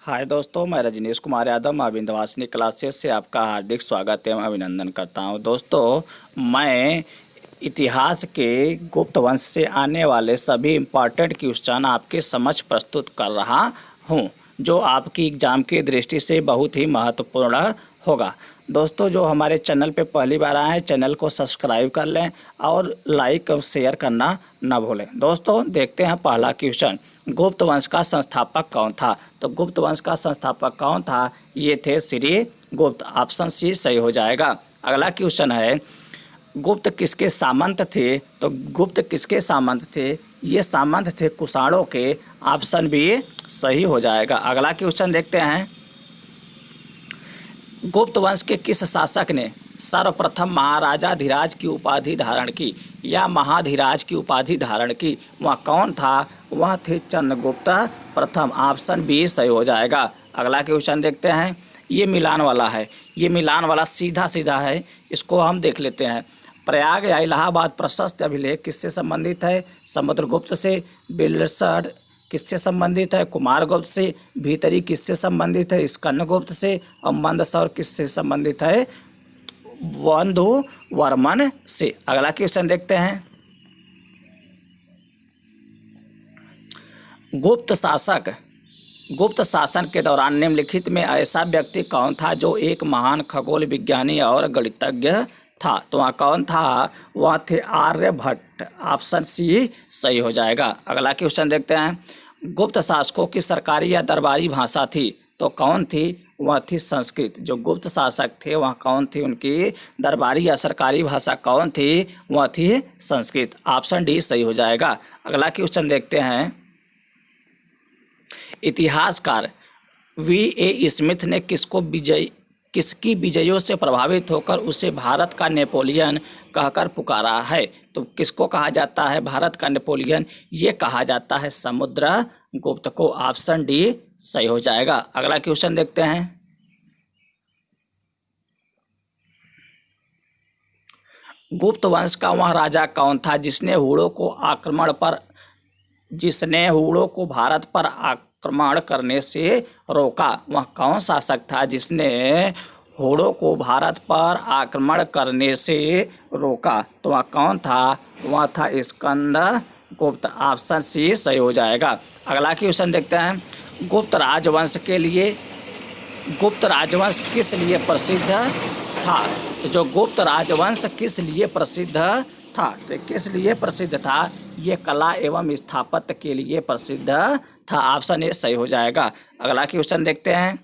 हाय दोस्तों, मैं रजनीश कुमार यादव माँ विंध्यवासिनी क्लासेस से आपका हार्दिक स्वागत एवं अभिनंदन करता हूं। दोस्तों, मैं इतिहास के गुप्त वंश से आने वाले सभी इम्पॉर्टेंट क्वेश्चन आपके समक्ष प्रस्तुत कर रहा हूं, जो आपकी एग्ज़ाम की दृष्टि से बहुत ही महत्वपूर्ण होगा। दोस्तों, जो हमारे चैनल पे पहली बार आए हैं, चैनल को सब्सक्राइब कर लें और लाइक और शेयर करना ना भूलें। दोस्तों, देखते हैं पहला क्वेश्चन। गुप्त वंश का संस्थापक कौन था? तो गुप्त वंश का संस्थापक कौन था? ये थे श्री गुप्त। ऑप्शन सी सही हो जाएगा। अगला क्वेश्चन है, गुप्त किसके सामंत थे? तो गुप्त किसके सामंत थे? ये सामंत थे कुषाणों के। ऑप्शन बी सही हो जाएगा। अगला क्वेश्चन देखते हैं, गुप्त वंश के किस शासक ने सर्वप्रथम महाराजाधिराज की उपाधि धारण की या महाधिराज की उपाधि धारण की? वह कौन था? वह थे चंद्रगुप्त प्रथम। ऑप्शन बी सही हो जाएगा। अगला क्वेश्चन देखते हैं, ये मिलान वाला है। ये मिलान वाला सीधा सीधा है, इसको हम देख लेते हैं। प्रयाग या इलाहाबाद प्रशस्त अभिलेख किससे संबंधित है? समुद्रगुप्त से। बिलसड़ किससे संबंधित है? कुमारगुप्त से। भीतरी किससे संबंधित है? स्कंदगुप्त से। और मंदसौर किससे संबंधित है? बंधु वर्मन से। अगला क्वेश्चन देखते हैं, गुप्त शासन के दौरान निम्नलिखित में ऐसा व्यक्ति कौन था जो एक महान खगोल विज्ञानी और गणितज्ञ था? तो वह कौन था? वह थे आर्यभट्ट। ऑप्शन सी सही हो जाएगा। अगला क्वेश्चन देखते हैं, गुप्त शासकों की सरकारी या दरबारी भाषा थी? तो कौन थी? वह थी संस्कृत। जो गुप्त शासक थे वह कौन थी? उनकी दरबारी या सरकारी भाषा कौन थी? वह थी संस्कृत। ऑप्शन डी सही हो जाएगा। अगला क्वेश्चन देखते हैं, इतिहासकार V.A. स्मिथ ने किसकी विजयों से प्रभावित होकर उसे भारत का नेपोलियन कहकर पुकारा है? तो किसको कहा जाता है भारत का नेपोलियन? ये कहा जाता है समुद्रगुप्त को। ऑप्शन डी सही हो जाएगा। अगला क्वेश्चन देखते हैं, गुप्त वंश का वह राजा कौन था जिसने हुड़ों को भारत पर आक्रमण करने से रोका? वह कौन शासक था जिसने हुड़ों को भारत पर आक्रमण करने से रोका? तो वह कौन था? वह था स्कंदगुप्त। ऑप्शन सी सही हो जाएगा। अगला क्वेश्चन देखते हैं, गुप्त राजवंश किस लिए प्रसिद्ध था? तो जो गुप्त राजवंश किस लिए प्रसिद्ध था? तो किस लिए प्रसिद्ध था? ये कला एवं स्थापत्य के लिए प्रसिद्ध था। ऑप्शन ए सही हो जाएगा। अगला क्वेश्चन देखते हैं,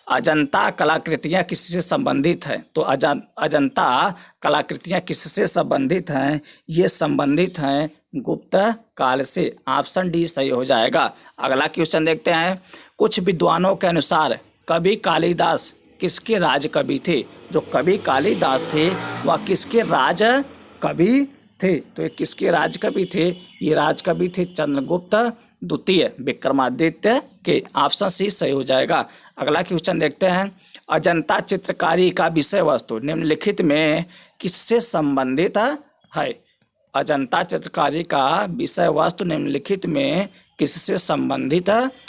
अजंता कलाकृतियाँ किससे संबंधित हैं? तो अजंता कलाकृतियाँ किससे संबंधित हैं? ये संबंधित हैं गुप्त काल से। ऑप्शन डी सही हो जाएगा। अगला क्वेश्चन देखते हैं, कुछ विद्वानों के अनुसार कवि कालिदास किसके राज कवि थे? जो कवि कालिदास थे वह किसके राज कवि थे? तो ये किसके राज कवि थे? ये राज कवि थे चंद्रगुप्त द्वितीय विक्रमादित्य के। ऑप्शन सी सही हो जाएगा। अगला क्वेश्चन देखते हैं, अजंता चित्रकारी का विषय वस्तु निम्नलिखित में किससे संबंधित है? अजंता चित्रकारी का विषय वस्तु निम्नलिखित में किससे संबंधित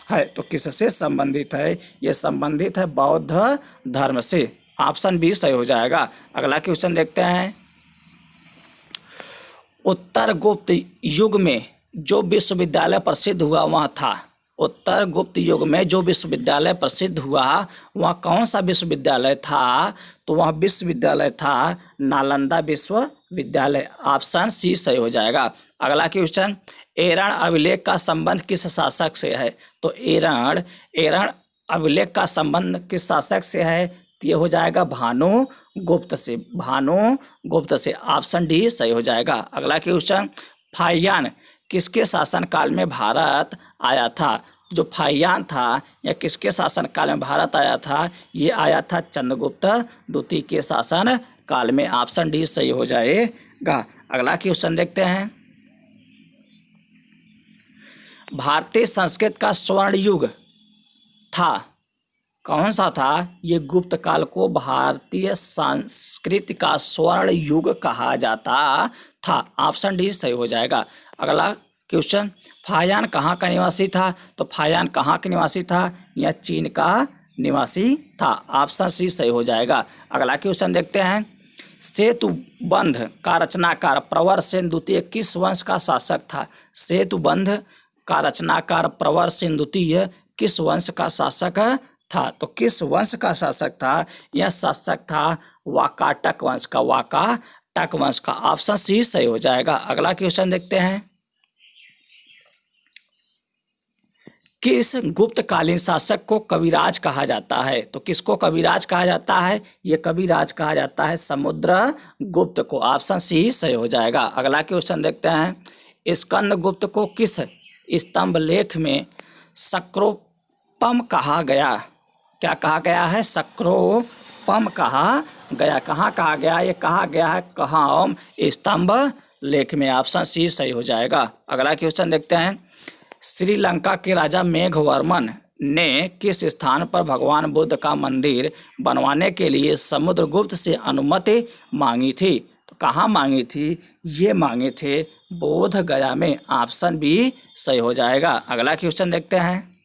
है? तो किससे संबंधित है? ये संबंधित है बौद्ध धर्म से। ऑप्शन बी सही हो जाएगा। अगला क्वेश्चन देखते हैं, उत्तर गुप्त युग में जो विश्वविद्यालय प्रसिद्ध हुआ वह था? उत्तर गुप्त युग में जो विश्वविद्यालय प्रसिद्ध हुआ वह कौन सा विश्वविद्यालय था? तो वह विश्वविद्यालय था नालंदा विश्वविद्यालय। ऑप्शन सी सही हो जाएगा। अगला क्वेश्चन, एरण अभिलेख का संबंध किस शासक से है? तो एरण अभिलेख का संबंध किस शासक से है? ये हो जाएगा भानुगुप्त से। ऑप्शन डी सही हो जाएगा। अगला क्वेश्चन, फाहियान किसके शासनकाल में भारत आया था? जो फाहियान था या किसके शासनकाल में भारत आया था? ये आया था चंद्रगुप्त द्वितीय के शासन काल में। ऑप्शन डी सही हो जाएगा। अगला क्वेश्चन देखते हैं, भारतीय संस्कृत का स्वर्ण युग था कौन सा था? ये गुप्त काल को भारतीय संस्कृति का स्वर्ण युग कहा जाता था। ऑप्शन डी सही हो जाएगा। अगला क्वेश्चन, फायान कहाँ का निवासी था? तो फायान कहाँ का निवासी था? यह चीन का निवासी था। ऑप्शन सी सही हो जाएगा। अगला क्वेश्चन देखते हैं। सेतुबंध का रचनाकार प्रवर सेन द्वितीय किस वंश का शासक था? सेतुबंध का रचनाकार प्रवर सेन द्वितीय किस वंश का शासक था? तो किस वंश का शासक था? यह शासक था वाकाटक वंश का, वाकाटक वंश का। ऑप्शन सी सही हो जाएगा। अगला क्वेश्चन देखते हैं। किस गुप्तकालीन शासक को कविराज कहा जाता है? तो किसको कविराज कहा जाता है? ये कविराज कहा जाता है समुद्रगुप्त को। ऑप्शन सी सही हो जाएगा। अगला क्वेश्चन देखते हैं। स्कंदगुप्त को किस स्तंभ लेख में सक्रोपम कहा गया? क्या कहा गया है? सक्रोपम कहा गया। कहाँ कहा गया? ये कहा गया है कहाम स्तंभ लेख में। ऑप्शन सी सही हो जाएगा। अगला क्वेश्चन देखते हैं। श्रीलंका के राजा मेघवर्मन ने किस स्थान पर भगवान बुद्ध का मंदिर बनवाने के लिए समुद्रगुप्त से अनुमति मांगी थी? तो कहाँ मांगी थी? ये मांगे थे बोध गया में। ऑप्शन बी सही हो जाएगा। अगला क्वेश्चन देखते हैं।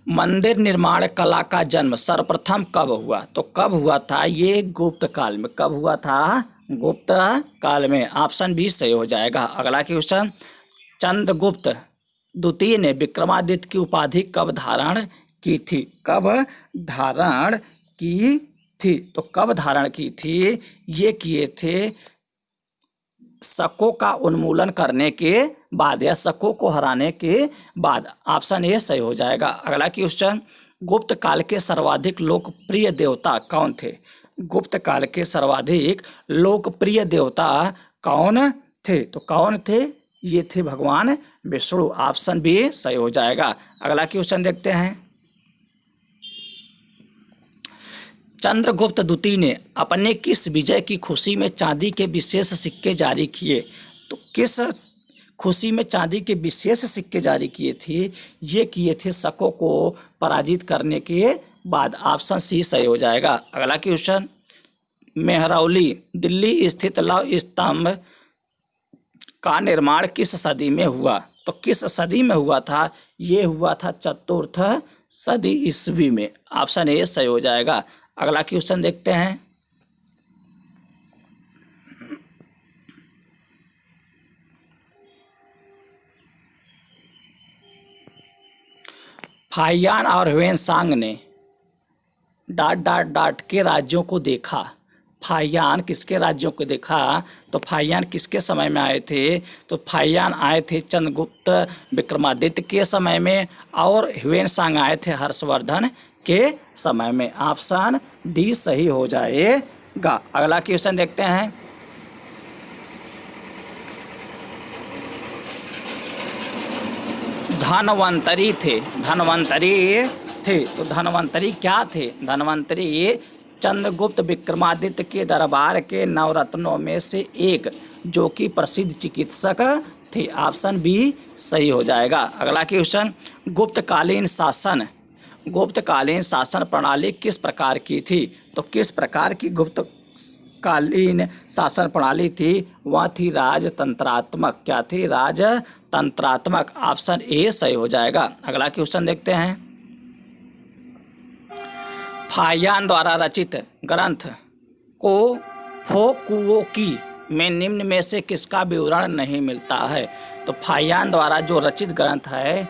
मंदिर निर्माण कला का जन्म सर्वप्रथम कब हुआ? तो कब हुआ था? ये गुप्त काल में। कब हुआ था? गुप्त काल में। ऑप्शन बी सही हो जाएगा। अगला क्वेश्चन। चंद्रगुप्त द्वितीय ने विक्रमादित्य की उपाधि कब धारण की थी? कब धारण की थी? तो कब धारण की थी? ये किए थे शकों का उन्मूलन करने के बाद या शकों को हराने के बाद। ऑप्शन ए सही हो जाएगा। अगला क्वेश्चन। गुप्त काल के सर्वाधिक लोकप्रिय देवता कौन थे? गुप्त काल के सर्वाधिक लोकप्रिय देवता कौन थे? तो कौन थे? ये थे भगवान विष्णु। ऑप्शन बी सही हो जाएगा। अगला क्वेश्चन देखते हैं। चंद्रगुप्त द्वितीय ने अपने किस विजय की खुशी में चांदी के विशेष सिक्के जारी किए? तो किस खुशी में चांदी के विशेष सिक्के जारी किए थे? ये किए थे शकों को पराजित करने के बाद। ऑप्शन सी सही हो जाएगा। अगला क्वेश्चन। मेहरौली दिल्ली स्थित लौह स्तंभ का निर्माण किस सदी में हुआ? तो किस सदी में हुआ था? ये हुआ था चतुर्थ सदी ईस्वी में। ऑप्शन ए सही हो जाएगा। अगला क्वेश्चन देखते हैं। फाहियान और ह्वेनसांग ने ... के राज्यों को देखा। फाहियान किसके राज्यों को देखा? तो फाहियान किसके समय में आए थे? तो फाहियान आए थे चंद्रगुप्त विक्रमादित्य के समय में, और ह्वेनसांग आए थे हर्षवर्धन के समय में। ऑप्शन डी सही हो जाएगा। अगला क्वेश्चन देखते हैं। धनवंतरी थे। तो धनवंतरी क्या थे? धनवंतरी चंद्रगुप्त विक्रमादित्य के दरबार के नवरत्नों में से एक, जो कि प्रसिद्ध चिकित्सक थे। ऑप्शन बी सही हो जाएगा। अगला क्वेश्चन। गुप्तकालीन शासन प्रणाली किस प्रकार की थी? तो किस प्रकार की गुप्तकालीन शासन प्रणाली थी? वह थी राजतंत्रात्मक। क्या थी? राजतंत्रात्मक। ऑप्शन ए सही हो जाएगा। अगला क्वेश्चन देखते हैं। फाहियान द्वारा रचित ग्रंथ कोहोकुओकी में निम्न में से किसका विवरण नहीं मिलता है? तो फाहियान द्वारा जो रचित ग्रंथ है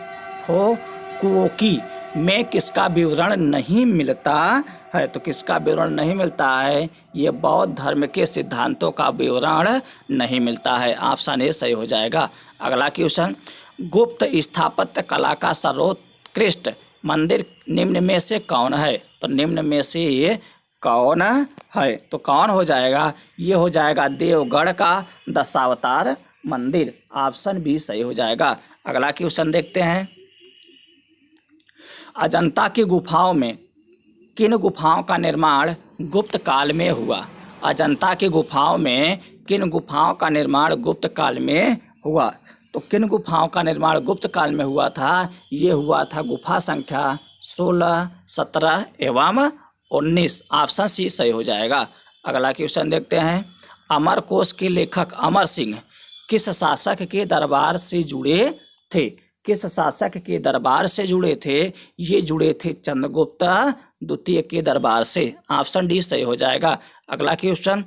कोहोकुओकी में किसका विवरण नहीं मिलता है? तो किसका विवरण नहीं मिलता है? ये बौद्ध धर्म के सिद्धांतों का विवरण नहीं मिलता है। ऑप्शन ए सही हो जाएगा। अगला क्वेश्चन। गुप्त स्थापत्य कला का सर्वोत्कृष्ट मंदिर निम्न में से कौन है? तो निम्न में से ये कौन है? तो कौन हो जाएगा? ये हो जाएगा देवगढ़ का दशावतार मंदिर। ऑप्शन बी सही हो जाएगा। अगला क्वेश्चन देखते हैं। अजंता की गुफाओं में किन गुफाओं का निर्माण गुप्त काल में हुआ? अजंता की गुफाओं में किन गुफाओं का निर्माण गुप्त काल में हुआ? तो किन गुफाओं का निर्माण गुप्त काल में हुआ था? ये हुआ था गुफा संख्या 16, 17 एवं 19। ऑप्शन सी सही हो जाएगा। अगला क्वेश्चन देखते हैं। अमरकोश के लेखक अमर सिंह किस शासक के दरबार से जुड़े थे? किस शासक के दरबार से जुड़े थे? ये जुड़े थे चंद्रगुप्त द्वितीय के दरबार से। ऑप्शन डी सही हो जाएगा। अगला क्वेश्चन,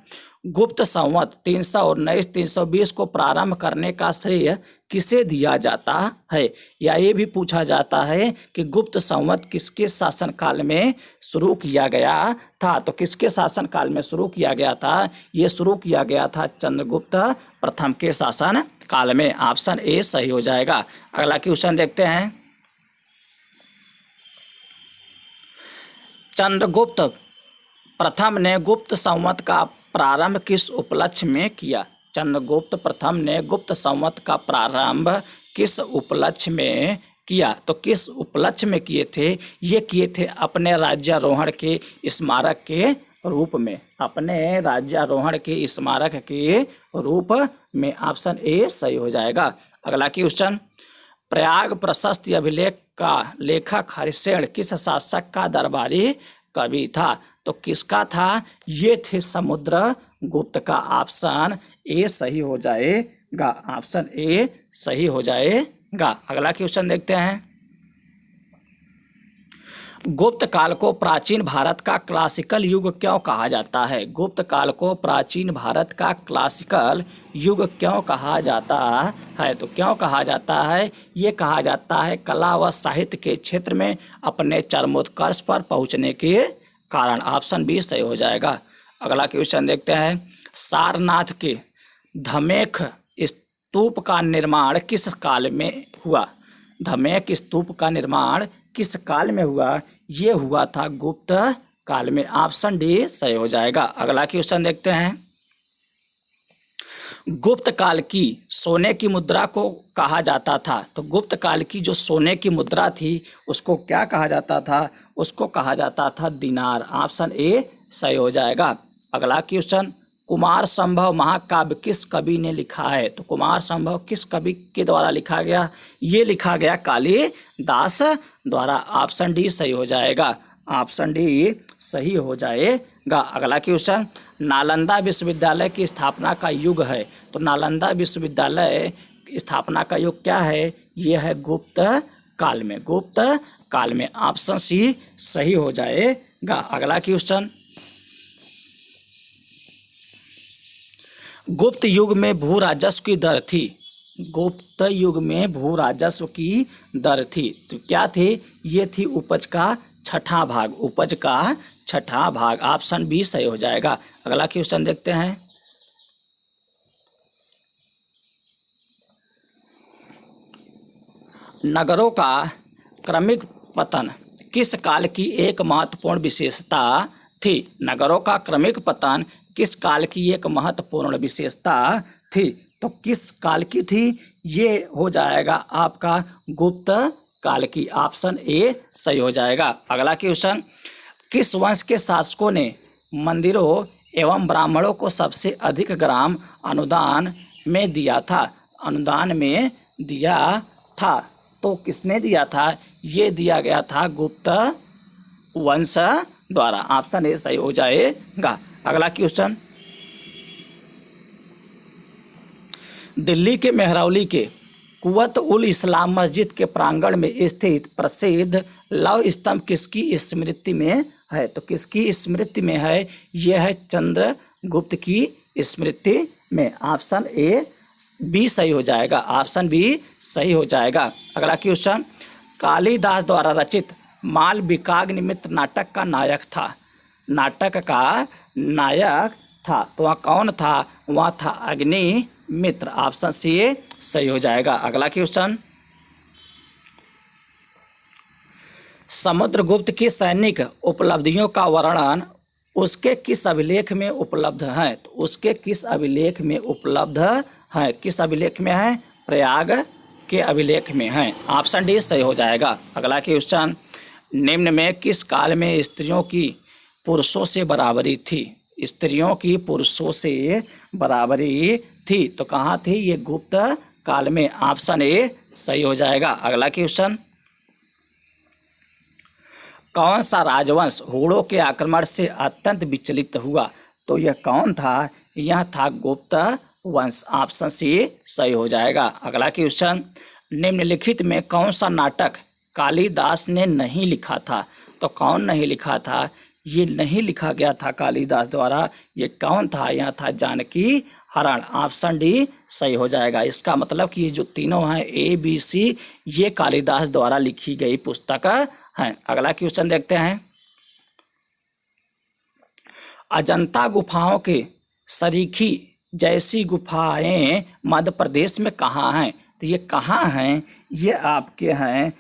गुप्त संवत 319-320 को प्रारंभ करने का श्रेय किसे दिया जाता है? या ये भी पूछा जाता है कि गुप्त संवत किसके शासनकाल में शुरू किया गया था? तो किसके शासनकाल में शुरू किया गया था? ये शुरू किया गया था चंद्रगुप्त प्रथम के शासन काल में। ऑप्शन ए सही हो जाएगा। अगला क्वेश्चन देखते हैं, चंद्रगुप्त प्रथम ने गुप्त संवत का प्रारंभ किस उपलक्ष्य में किया? चंद्रगुप्त प्रथम ने गुप्त संवत का प्रारंभ किस उपलक्ष्य में किया? तो किस उपलक्ष्य में किए थे? ये किए थे अपने राज्यारोहण के स्मारक के रूप में। अपने राज्यारोहण के स्मारक के रूप में। ऑप्शन ए सही हो जाएगा। अगला क्वेश्चन, प्रयाग प्रशस्ति अभिलेख का लेखक हरिसेन किस शासक का दरबारी कवि था? तो किसका था? ये थे समुद्रगुप्त का। ऑप्शन ए सही हो जाएगा। ऑप्शन ए सही हो जाएगा। अगला क्वेश्चन देखते हैं, गुप्त काल को प्राचीन भारत का क्लासिकल युग क्यों कहा जाता है? गुप्त काल को प्राचीन भारत का क्लासिकल युग क्यों कहा जाता है? तो क्यों कहा जाता है? ये कहा जाता है कला व साहित्य के क्षेत्र में अपने चरमोत्कर्ष पर पहुंचने के कारण। ऑप्शन बी सही हो जाएगा। अगला क्वेश्चन देखते हैं, सारनाथ के धमेख स्तूप का निर्माण किस काल में हुआ? धमेख स्तूप का निर्माण किस काल में हुआ? ये हुआ था गुप्त काल में। ऑप्शन डी सही हो जाएगा। अगला क्वेश्चन देखते हैं, गुप्त काल की सोने की मुद्रा को कहा जाता था? तो गुप्त काल की जो सोने की मुद्रा थी उसको क्या कहा जाता था? उसको कहा जाता था दिनार। ऑप्शन ए सही हो जाएगा। अगला क्वेश्चन, कुमार संभव महाकाव्य किस कवि ने लिखा है? तो कुमार संभव किस कवि के द्वारा लिखा गया? ये लिखा गया कालिदास द्वारा। ऑप्शन डी सही हो जाएगा। ऑप्शन डी सही हो जाएगा। अगला क्वेश्चन, नालंदा विश्वविद्यालय की स्थापना का युग है? तो नालंदा विश्वविद्यालय स्थापना का युग क्या है? ये है गुप्त काल में। गुप्त काल में। ऑप्शन सी सही हो जाएगा। अगला क्वेश्चन, गुप्त युग में भू राजस्व की दर थी? गुप्त युग में भू राजस्व की दर थी तो क्या थी? ये थी उपज का छठा भाग। उपज का छठा भाग। ऑप्शन बी सही हो जाएगा। अगला क्वेश्चन देखते हैं, नगरों का क्रमिक पतन किस काल की एक महत्वपूर्ण विशेषता थी? नगरों का क्रमिक पतन किस काल की एक महत्वपूर्ण विशेषता थी? तो किस काल की थी? ये हो जाएगा आपका गुप्त काल की। ऑप्शन ए सही हो जाएगा। अगला क्वेश्चन, किस वंश के शासकों ने मंदिरों एवं ब्राह्मणों को सबसे अधिक ग्राम अनुदान में दिया था? अनुदान में दिया था तो किसने दिया था? ये दिया गया था गुप्त वंश द्वारा। ऑप्शन ए सही हो जाएगा। अगला क्वेश्चन, दिल्ली के मेहरौली के कुवत उल इस्लाम मस्जिद के प्रांगण में स्थित प्रसिद्ध लौह स्तंभ किसकी स्मृति में है? तो किसकी स्मृति में है? यह है चंद्रगुप्त की स्मृति में। ऑप्शन ए बी सही हो जाएगा। ऑप्शन बी सही हो जाएगा। अगला क्वेश्चन, कालिदास द्वारा रचित मालविकाग्निमित्र नाटक का नायक था? नाटक का नायक था तो वह कौन था? वह था अग्निमित्र। ऑप्शन सी सही हो जाएगा। अगला क्वेश्चन, समुद्रगुप्त की सैनिक उपलब्धियों का वर्णन उसके किस अभिलेख में उपलब्ध है? तो उसके किस अभिलेख में उपलब्ध है? किस अभिलेख में है? प्रयाग के अभिलेख में है। ऑप्शन डी सही हो जाएगा। अगला क्वेश्चन, निम्न में किस काल में स्त्रियों की पुरुषों से बराबरी थी? स्त्रियों की पुरुषों से बराबरी थी तो कहाँ थी? ये गुप्त काल में। ऑप्शन ए सही हो जाएगा। अगला क्वेश्चन, कौन सा राजवंश हूणों के आक्रमण से अत्यंत विचलित हुआ? तो यह कौन था? यह था गुप्त वंश। ऑप्शन सी सही हो जाएगा। अगला क्वेश्चन, निम्नलिखित में कौन सा नाटक कालिदास ने नहीं लिखा था? तो कौन नहीं लिखा था? ये नहीं लिखा गया था कालिदास द्वारा। ये कौन था? यह था जानकी हरण। ऑप्शन डी सही हो जाएगा। इसका मतलब कि ये जो तीनों हैं ABC, ये कालिदास द्वारा लिखी गई पुस्तक हैं। अगला क्वेश्चन देखते हैं, अजंता गुफाओं के सरीखी जैसी गुफाएं मध्य प्रदेश में कहाँ हैं? तो ये कहाँ हैं? ये आपके हैं,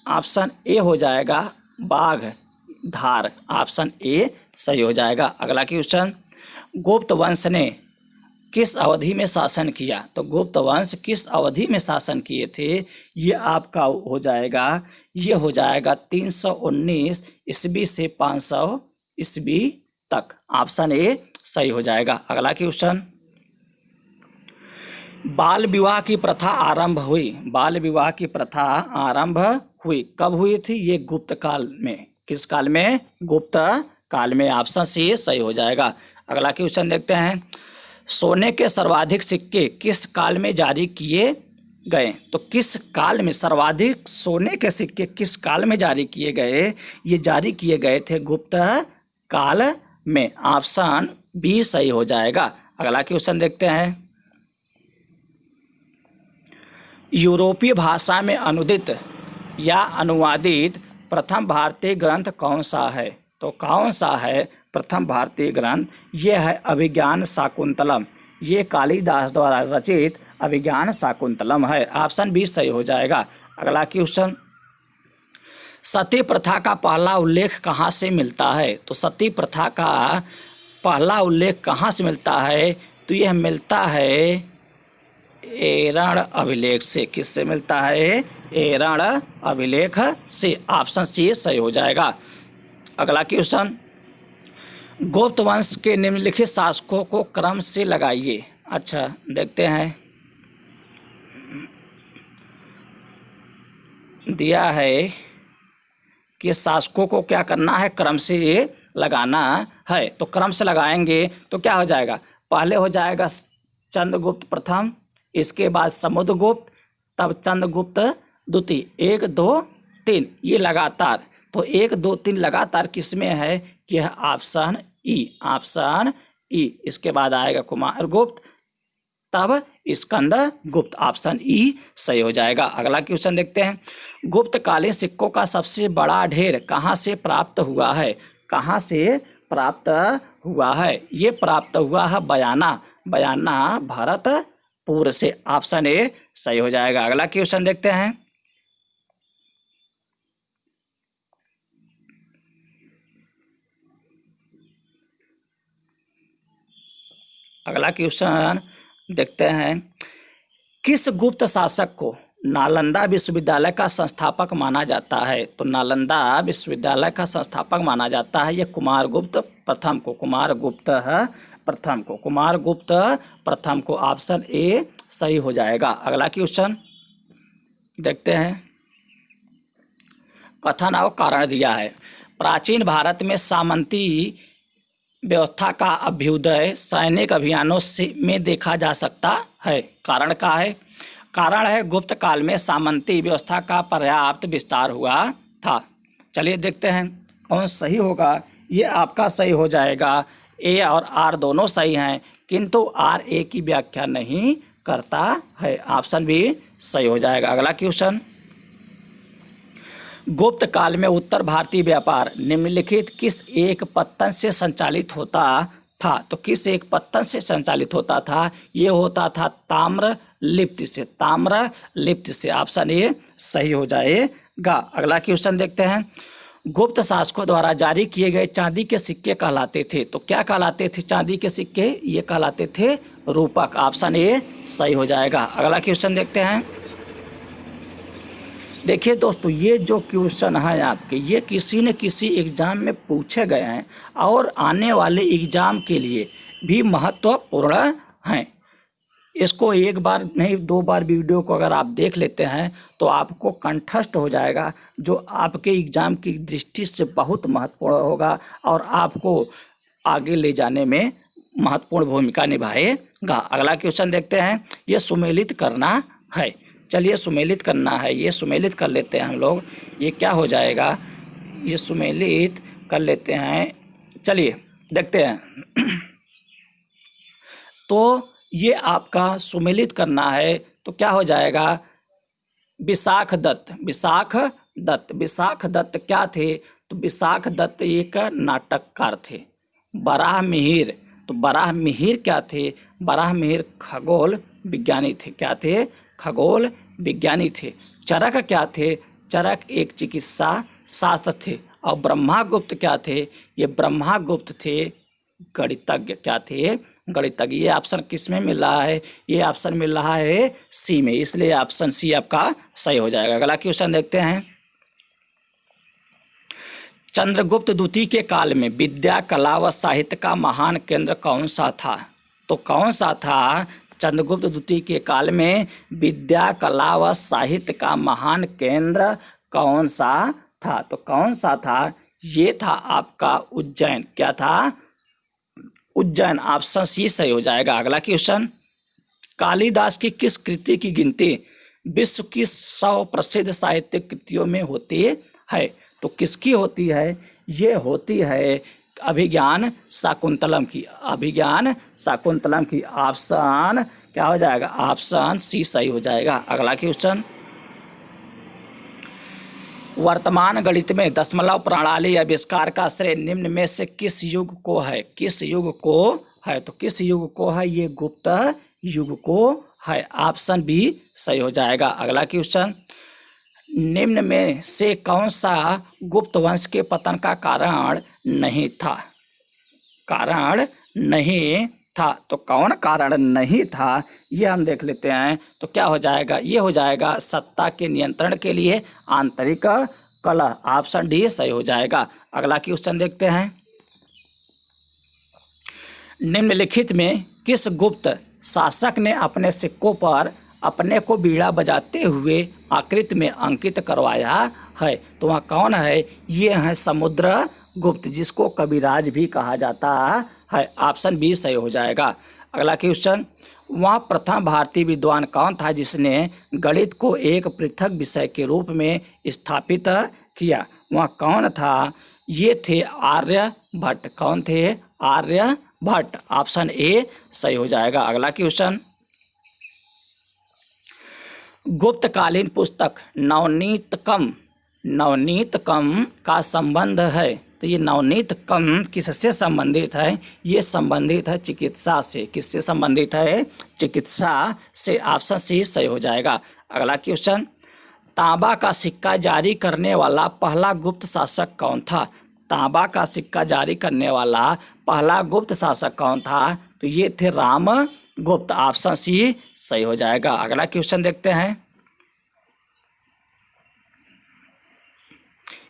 ऑप्शन ए हो जाएगा बाघ धार। ऑप्शन ए सही हो जाएगा। अगला क्वेश्चन, गुप्त वंश ने किस अवधि में शासन किया? तो गुप्त वंश किस अवधि में शासन किए थे? ये आपका हो जाएगा, ये हो जाएगा 319 ईस्वी से 500 ईस्वी तक। ऑप्शन ए सही हो जाएगा। अगला क्वेश्चन, बाल विवाह की प्रथा आरंभ हुई। बाल विवाह की प्रथा आरंभ हुई कब हुई थी? ये गुप्त काल में। किस काल में? गुप्त काल में। ऑप्शन सी सही हो जाएगा। अगला क्वेश्चन देखते हैं, सोने के सर्वाधिक सिक्के किस काल में जारी किए गए? तो किस काल में सर्वाधिक सोने के सिक्के किस काल में जारी किए गए? ये जारी किए गए थे गुप्त काल में। ऑप्शन बी सही हो जाएगा। अगला क्वेश्चन देखते हैं, यूरोपीय भाषा में अनुदित या अनुवादित प्रथम भारतीय ग्रंथ कौन सा है? तो कौन सा है प्रथम भारतीय ग्रंथ? ये है अभिज्ञान शाकुंतलम। ये कालिदास द्वारा रचित अभिज्ञान शाकुंतलम है। ऑप्शन बी सही हो जाएगा। अगला क्वेश्चन, सती प्रथा का पहला उल्लेख कहाँ से मिलता है? तो सती प्रथा का पहला उल्लेख कहाँ से मिलता है? तो यह मिलता है एरण अभिलेख से। किससे मिलता है? एरण अभिलेख से। ऑप्शन सी सही हो जाएगा। अगला क्वेश्चन, गुप्त वंश के निम्नलिखित शासकों को क्रम से लगाइए। अच्छा, देखते हैं, दिया है कि शासकों को क्या करना है? क्रम से ये लगाना है। तो क्रम से लगाएंगे तो क्या हो जाएगा? पहले हो जाएगा चंद्रगुप्त प्रथम, इसके बाद समुद्रगुप्त, तब चंद्रगुप्त द्वितीय। 1 2 3 ये लगातार। तो 1 2 3 लगातार किस में है? यह ऑप्शन ई। Option E. इसके बाद आएगा कुमारगुप्त, तब स्कंदर गुप्त। ऑप्शन ई सही हो जाएगा। अगला क्वेश्चन देखते हैं, गुप्तकालीन सिक्कों का सबसे बड़ा ढेर कहाँ से प्राप्त हुआ है? कहाँ से प्राप्त हुआ है? ये प्राप्त हुआ है बयाना भरतपुर से। ऑप्शन ए सही हो जाएगा। अगला क्वेश्चन देखते हैं, अगला क्वेश्चन देखते हैं, किस गुप्त शासक को नालंदा विश्वविद्यालय का संस्थापक माना जाता है? तो नालंदा विश्वविद्यालय का संस्थापक माना जाता है ये कुमारगुप्त प्रथम को। कुमारगुप्त प्रथम को। ऑप्शन ए सही हो जाएगा। अगला क्वेश्चन देखते हैं, कथन और कारण दिया है, प्राचीन भारत में सामंती व्यवस्था का अभ्युदय सैनिक अभियानों से में देखा जा सकता है। कारण का है? कारण है गुप्त काल में सामंती व्यवस्था का पर्याप्त विस्तार हुआ था। चलिए देखते हैं कौन सही होगा। ये आपका सही हो जाएगा। ए और आर दोनों सही हैं, किंतु आर ए की व्याख्या नहीं करता है। ऑप्शन बी सही हो जाएगा। अगला क्वेश्चन, गुप्त काल में उत्तर भारतीय व्यापार निम्नलिखित किस एक पत्तन से संचालित होता था? तो किस एक पत्तन से संचालित होता था? ये होता था ताम्र लिप्ति से। ऑप्शन ए सही हो जाएगा। अगला क्वेश्चन देखते हैं, गुप्त शासकों द्वारा जारी किए गए चांदी के सिक्के कहलाते थे। तो क्या कहलाते थे चांदी के सिक्के? ये कहलाते थे रूपक। ऑप्शन ए सही हो जाएगा। अगला क्वेश्चन देखते हैं, देखिए दोस्तों, ये जो क्वेश्चन है आपके, ये किसी न किसी एग्ज़ाम में पूछे गए हैं और आने वाले एग्ज़ाम के लिए भी महत्वपूर्ण हैं। इसको एक बार नहीं 2 बार वीडियो को अगर आप देख लेते हैं तो आपको कंठस्थ हो जाएगा, जो आपके एग्ज़ाम की दृष्टि से बहुत महत्वपूर्ण होगा और आपको आगे ले जाने में महत्वपूर्ण भूमिका निभाएगा। अगला क्वेश्चन देखते हैं। ये सुमेलित करना है। चलिए सुमेलित करना है, ये सुमेलित कर लेते हैं हम लोग। ये क्या हो जाएगा, ये सुमेलित कर लेते हैं। चलिए देखते हैं। तो ये आपका सुमेलित करना है तो क्या हो जाएगा, विशाख दत्त। विशाख दत्त, विशाख दत्त क्या थे, तो विशाख दत्त एक नाटककार थे। बराह मिहिर, तो बराह मिहिर क्या थे, बराह मिहिर खगोल विज्ञानी थे। क्या थे, खगोल विज्ञानी थे। चरक क्या थे, चरक एक चिकित्सा शास्त्र थे। और ब्रह्मागुप्त क्या थे, ये ब्रह्मागुप्त थे गणितज्ञ। क्या थे, गणितज्ञ। ये ऑप्शन किस में मिल रहा है, ये ऑप्शन मिल रहा है सी में, इसलिए ऑप्शन सी आपका सही हो जाएगा। अगला क्वेश्चन देखते हैं। चंद्रगुप्त द्वितीय के काल में विद्या, कला व साहित्य का महान केंद्र कौन सा था, तो कौन सा था, चंद्रगुप्त द्वितीय के काल में विद्या, कला व साहित्य का महान केंद्र कौन सा था, तो कौन सा था, ये था आपका उज्जैन। क्या था, उज्जैन। ऑप्शन सी सही हो जाएगा। अगला क्वेश्चन। कालिदास की किस कृति की गिनती विश्व की 100 प्रसिद्ध साहित्यिक कृतियों में होती है, तो किसकी होती है, ये होती है अभिज्ञान शाकुंतलम की। अभिज्ञान शाकुंतलम की। ऑप्शन क्या हो जाएगा, ऑप्शन सी सही हो जाएगा। अगला क्वेश्चन। वर्तमान गणित में दशमलव प्रणाली आविष्कार का श्रेय निम्न में से किस युग को है, किस युग को है, तो किस युग को है, ये गुप्त युग को है। ऑप्शन बी सही हो जाएगा। अगला क्वेश्चन। निम्न में से कौन सा गुप्त वंश के पतन का कारण नहीं था, कारण नहीं था, तो कौन कारण नहीं था, ये हम देख लेते हैं। तो क्या हो जाएगा, ये हो जाएगा सत्ता के नियंत्रण के लिए आंतरिक कलह। ऑप्शन डी सही हो जाएगा। अगला क्वेश्चन देखते हैं। निम्नलिखित में किस गुप्त शासक ने अपने सिक्कों पर अपने को बीड़ा बजाते हुए आकृति में अंकित करवाया है, तो वह कौन है, ये है समुद्रगुप्त, जिसको कविराज भी कहा जाता है। ऑप्शन बी सही हो जाएगा। अगला क्वेश्चन। वह प्रथम भारतीय विद्वान कौन था जिसने गणित को एक पृथक विषय के रूप में स्थापित किया, वह कौन था, ये थे आर्यभट्ट। कौन थे, आर्यभट्ट। ऑप्शन ए सही हो जाएगा। अगला क्वेश्चन। गुप्तकालीन पुस्तक नवनीतकम, नवनीतकम का संबंध है, तो ये नवनीतकम किससे संबंधित है, ये संबंधित है चिकित्सा से। किससे संबंधित है, चिकित्सा से। ऑप्शन सी सही हो जाएगा। अगला क्वेश्चन। तांबा का सिक्का जारी करने वाला पहला गुप्त शासक कौन था, तांबा का सिक्का जारी करने वाला पहला गुप्त शासक कौन था, तो ये थे रामगुप्त। ऑप्शन सी सही हो जाएगा। अगला क्वेश्चन देखते हैं।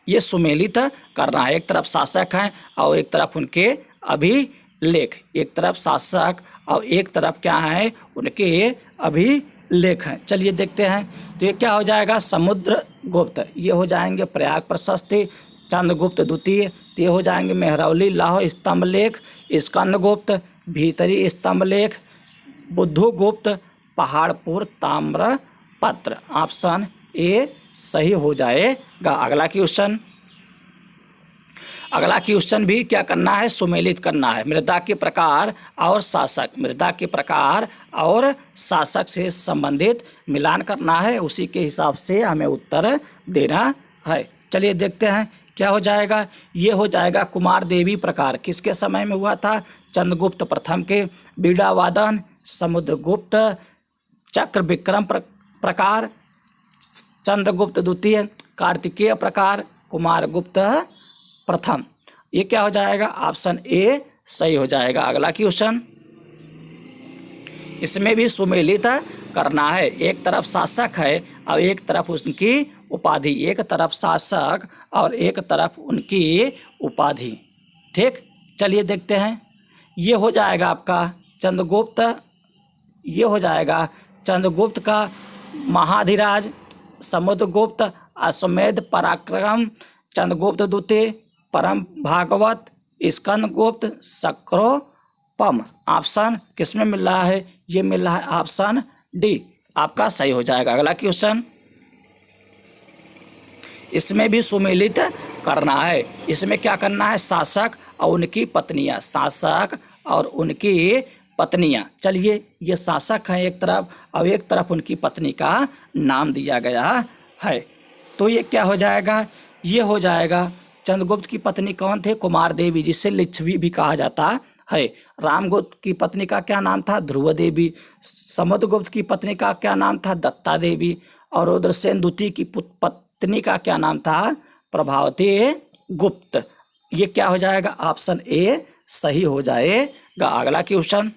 ये सुमेलित करना है, एक तरफ शासक हैं और एक तरफ उनके अभिलेख, एक तरफ शासक और एक तरफ क्या है, उनके अभिलेख हैं। चलिए देखते हैं। तो ये क्या हो जाएगा, समुद्रगुप्त, ये हो जाएंगे प्रयाग प्रशस्ति। चंद्रगुप्त द्वितीय, ये हो जाएंगे मेहरौली लौह स्तंभ लेख। स्कंदगुप्त भीतरी स्तंभ लेख। बुद्धगुप्त पहाड़पुर ताम्रपत्र। ऑप्शन ए सही हो जाएगा। अगला क्वेश्चन। अगला क्वेश्चन भी क्या करना है, सुमेलित करना है। मृदा के प्रकार और शासक, मृदा के प्रकार और शासक से संबंधित मिलान करना है, उसी के हिसाब से हमें उत्तर देना है। चलिए देखते हैं क्या हो जाएगा। ये हो जाएगा कुमार देवी प्रकार, किसके समय में हुआ था, चंद्रगुप्त प्रथम के। बीड़ा वादन समुद्रगुप्त। चक्र विक्रम प्रकार चंद्रगुप्त द्वितीय। कार्तिकेय प्रकार कुमारगुप्त प्रथम। ये क्या हो जाएगा, ऑप्शन ए सही हो जाएगा। अगला क्वेश्चन। इसमें भी सुमेलित करना है, एक तरफ शासक है और एक तरफ उनकी उपाधि, एक तरफ शासक और एक तरफ उनकी उपाधि। ठीक, चलिए देखते हैं। ये हो जाएगा आपका चंद्रगुप्त, ये हो जाएगा चंद्रगुप्त का महाधिराज। समुद्रगुप्त अश्वमेध पराक्रम। चंद्रगुप्त द्वितीय परम भागवत। स्कंदगुप्त पम। ऑप्शन किस में मिल रहा है? ये मिल रहा है ऑप्शन डी, आपका सही हो जाएगा। अगला क्वेश्चन, इसमें भी सुमेलित करना है। इसमें क्या करना है? शासक और उनकी पत्नियां, शासक और उनकी पत्नियां। चलिए, ये शासक हैं एक तरफ और एक तरफ उनकी पत्नी का नाम दिया गया है, तो ये क्या हो जाएगा? ये हो जाएगा, चंद्रगुप्त की पत्नी कौन थे? कुमार देवी, जिसे लिच्छवी भी कहा जाता है। रामगुप्त की पत्नी का क्या नाम था? ध्रुव देवी। समुद्रगुप्त की पत्नी का क्या नाम था? दत्ता देवी। और रुद्रसेन द्वितीय की पत्नी का क्या नाम था? प्रभावती गुप्त। ये क्या हो जाएगा? ऑप्शन ए सही हो जाएगा। अगला क्वेश्चन,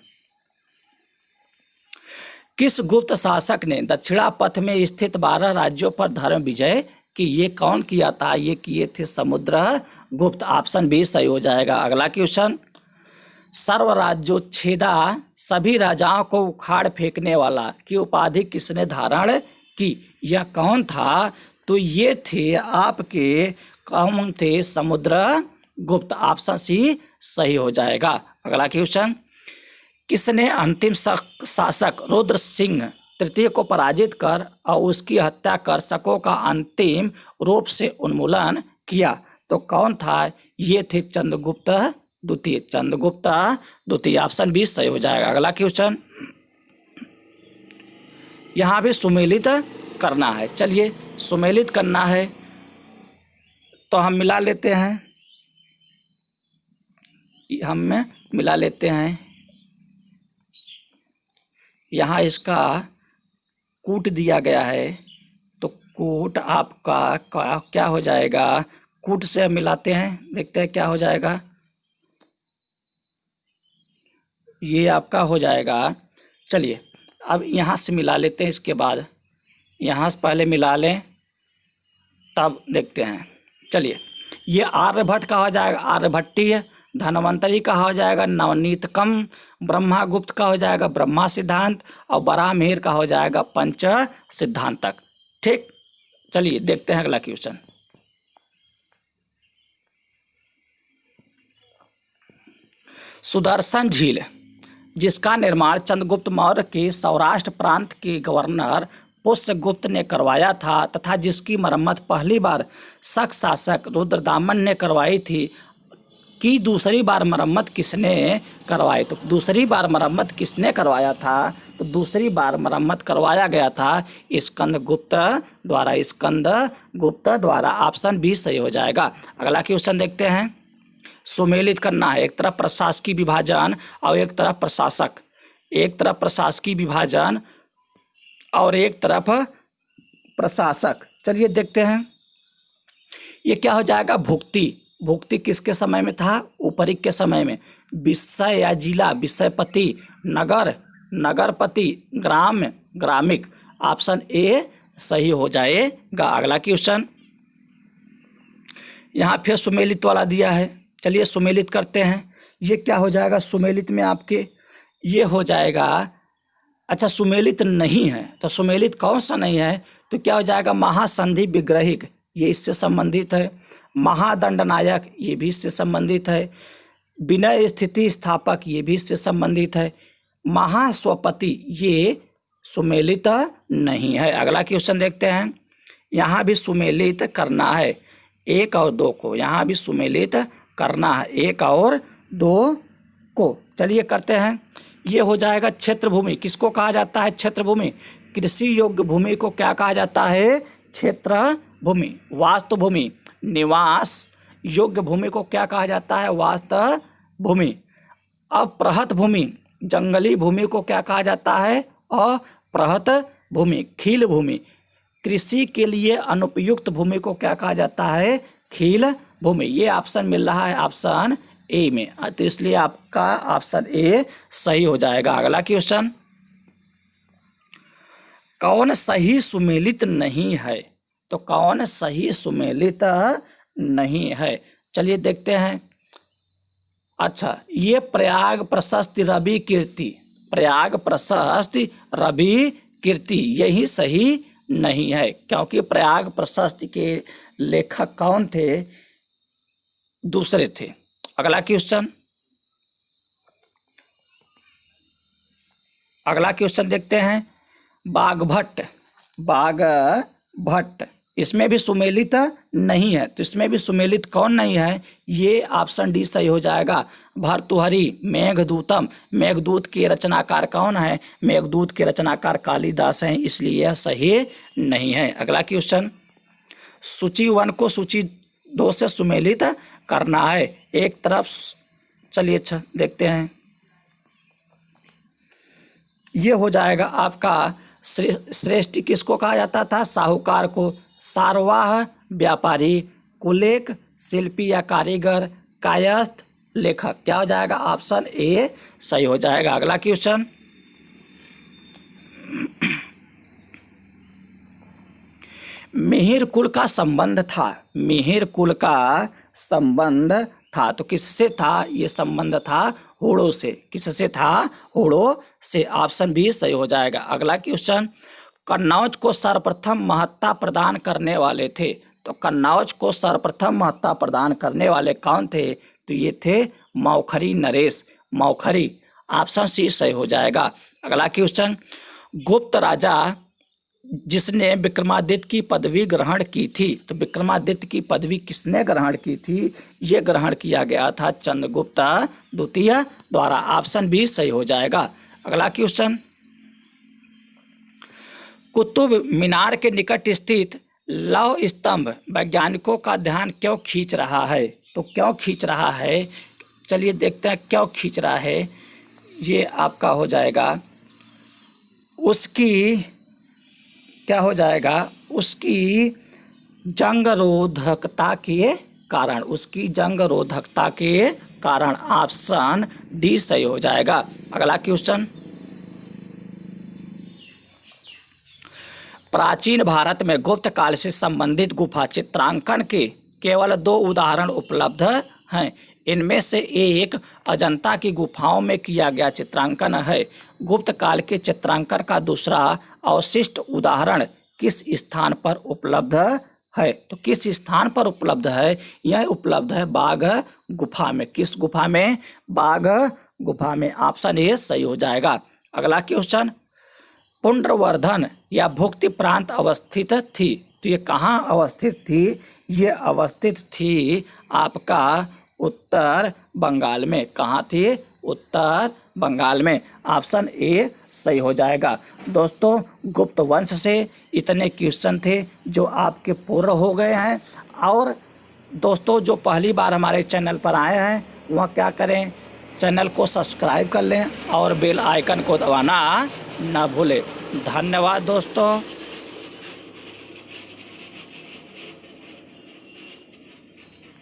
किस गुप्त शासक ने दक्षिणापथ में स्थित 12 राज्यों पर धर्म विजय की? ये कौन किया था? ये किए थे समुद्रगुप्त। ऑप्शन बी सही हो जाएगा। अगला क्वेश्चन, सर्वराज्योच्छेदा, सभी राजाओं को उखाड़ फेंकने वाला की उपाधि किसने धारण की? यह कौन था? तो ये थे आपके, कौन थे? समुद्रगुप्त। ऑप्शन सी सही हो जाएगा। अगला क्वेश्चन, किसने अंतिम शासक रुद्र सिंह तृतीय को पराजित कर और उसकी हत्या कर शकों का अंतिम रूप से उन्मूलन किया? तो कौन था? ये थे चंद्रगुप्त द्वितीय। चंद्रगुप्त द्वितीय। ऑप्शन बी सही हो जाएगा। अगला क्वेश्चन, यहाँ भी सुमेलित करना है। चलिए, सुमेलित करना है तो हम मिला लेते हैं, मिला लेते हैं। यहाँ इसका कूट दिया गया है, तो कूट आपका क्या हो जाएगा? कूट से मिलाते हैं, देखते हैं क्या हो जाएगा। ये आपका हो जाएगा। चलिए, अब यहाँ से मिला लेते हैं, इसके बाद यहाँ से पहले मिला लें, तब देखते हैं। चलिए, ये आर्यभट्ट का हो जाएगा आर्यभट्टीय, धन्वंतरी का हो जाएगा नवनीतकम, ब्रह्मागुप्त का हो जाएगा ब्रह्मा सिद्धांत, और बराहमिहिर का हो जाएगा पंच सिद्धांतक। ठीक, चलिए देखते हैं अगला क्वेश्चन। सुदर्शन झील, जिसका निर्माण चंद्रगुप्त मौर्य के सौराष्ट्र प्रांत के गवर्नर पुष्यगुप्त ने करवाया था तथा जिसकी मरम्मत पहली बार शक शासक रुद्रदामन ने करवाई थी, कि दूसरी बार मरम्मत किसने करवाई? तो दूसरी बार मरम्मत किसने करवाया था? तो दूसरी बार मरम्मत करवाया गया था स्कंदगुप्त द्वारा। स्कंदगुप्त द्वारा। ऑप्शन बी सही हो जाएगा। अगला क्वेश्चन देखते हैं। सुमेलित करना है, एक तरफ प्रशासकीय विभाजन और एक तरफ प्रशासक, एक तरफ प्रशासकीय विभाजन और एक तरफ प्रशासक। चलिए देखते हैं, ये क्या हो जाएगा? भुक्ति। भुक्ति किसके समय में था? ऊपरी के समय में। विषय या जिला, विषयपति, नगर, नगरपति, ग्राम्य, ग्रामिक। ऑप्शन ए सही हो जाएगा। अगला क्वेश्चन, यहाँ फिर सुमेलित वाला दिया है। चलिए सुमेलित करते हैं। ये क्या हो जाएगा सुमेलित में आपके? ये हो जाएगा, अच्छा सुमेलित नहीं है, तो सुमेलित कौन सा नहीं है? तो क्या हो जाएगा? महासंधि विग्रहिक, ये इससे संबंधित है। महादंडनायक, ये भी इससे संबंधित है। विनय स्थिति स्थापक, ये भी इससे संबंधित है। महास्वपति, ये सुमेलित नहीं है। अगला क्वेश्चन देखते हैं। यहाँ भी सुमेलित करना है एक और दो को, यहाँ भी सुमेलित करना है एक और दो को। चलिए करते हैं। ये हो जाएगा क्षेत्र भूमि। किसको कहा जाता है क्षेत्र भूमि? कृषि योग्य भूमि को क्या कहा जाता है? क्षेत्र भूमि। वास्तु भूमि, निवास योग्य भूमि को क्या कहा जाता है? वास्तव भूमि। अप्रहत भूमि, जंगली भूमि को क्या कहा जाता है? अप्रहत भूमि। खील भूमि, कृषि के लिए अनुपयुक्त भूमि को क्या कहा जाता है? खील भूमि। ये ऑप्शन मिल रहा है ऑप्शन ए में, तो इसलिए आपका ऑप्शन ए सही हो जाएगा। अगला क्वेश्चन, कौन सही सुमेलित नहीं है? तो कौन सही सुमेलित नहीं है? चलिए देखते हैं। अच्छा, ये प्रयाग प्रशस्ति रवि कीर्ति, प्रयाग प्रशस्ति रवि कीर्ति यही सही नहीं है, क्योंकि प्रयाग प्रशस्ति के लेखक कौन थे? दूसरे थे। अगला क्वेश्चन, अगला क्वेश्चन देखते हैं। बाघभट्ट, बाघभट्ट इसमें भी सुमेलित नहीं है, तो इसमें भी सुमेलित कौन नहीं है? ये ऑप्शन डी सही हो जाएगा। भर्तृहरि, मेघदूतम, मेघदूत के रचनाकार कौन है? मेघदूत के रचनाकार कालिदास हैं, इसलिए यह सही नहीं है। अगला क्वेश्चन, सूची 1 को सूची 2 से सुमेलित करना है। एक तरफ, चलिए अच्छा देखते हैं। ये हो जाएगा आपका श्रेष्ठी किसको कहा जाता था? साहूकार को। सारवाह व्यापारी, कुलेक शिल्पी या कारीगर, कायस्थ लेखक। क्या हो जाएगा? ऑप्शन ए सही हो जाएगा। अगला क्वेश्चन, मिहिर कुल का संबंध था, मिहिर कुल का संबंध था, तो किससे था? ये संबंध था होड़ों से। किससे था? होड़ों से। ऑप्शन बी सही हो जाएगा। अगला क्वेश्चन, कन्नौज को सर्वप्रथम महत्ता प्रदान करने वाले थे, तो कन्नौज को सर्वप्रथम महत्ता प्रदान करने वाले कौन थे? तो ये थे मौखरी नरेश, मौखरी। ऑप्शन सी सही हो जाएगा। अगला क्वेश्चन, गुप्त राजा जिसने विक्रमादित्य की पदवी ग्रहण की थी, तो विक्रमादित्य की पदवी किसने ग्रहण की थी? ये ग्रहण किया गया था चंद्रगुप्त द्वितीय द्वारा। ऑप्शन बी सही हो जाएगा। अगला क्वेश्चन, कुतुब मीनार के निकट स्थित लौह स्तंभ वैज्ञानिकों का ध्यान क्यों खींच रहा है? तो क्यों खींच रहा है? चलिए देखते हैं क्यों खींच रहा है। ये आपका हो जाएगा उसकी, क्या हो जाएगा? उसकी जंग रोधकता के कारण, उसकी जंग रोधकता के कारण। ऑप्शन डी सही हो जाएगा। अगला क्वेश्चन, प्राचीन भारत में गुप्त काल से संबंधित गुफा चित्रांकन के केवल 2 उदाहरण उपलब्ध हैं। इनमें से एक अजंता की गुफाओं में किया गया चित्रांकन है। गुप्त काल के चित्रांकन का दूसरा अवशिष्ट उदाहरण किस स्थान पर उपलब्ध है? तो किस स्थान पर उपलब्ध है? यह उपलब्ध है बाघ गुफा में। किस गुफा में? बाघ गुफा में। ऑप्शन ए सही हो जाएगा। अगला क्वेश्चन, पुंड्रवर्धन या भुक्ति प्रांत अवस्थित थी, तो ये कहाँ अवस्थित थी? ये अवस्थित थी आपका उत्तर बंगाल में। कहाँ थी? उत्तर बंगाल में। ऑप्शन ए सही हो जाएगा। दोस्तों, गुप्त वंश से इतने क्वेश्चन थे जो आपके पूर्ण हो गए हैं। और दोस्तों, जो पहली बार हमारे चैनल पर आए हैं वह क्या करें? चैनल को सब्सक्राइब कर लें और बेल आइकन को दबाना ना भूलें। धन्यवाद दोस्तों।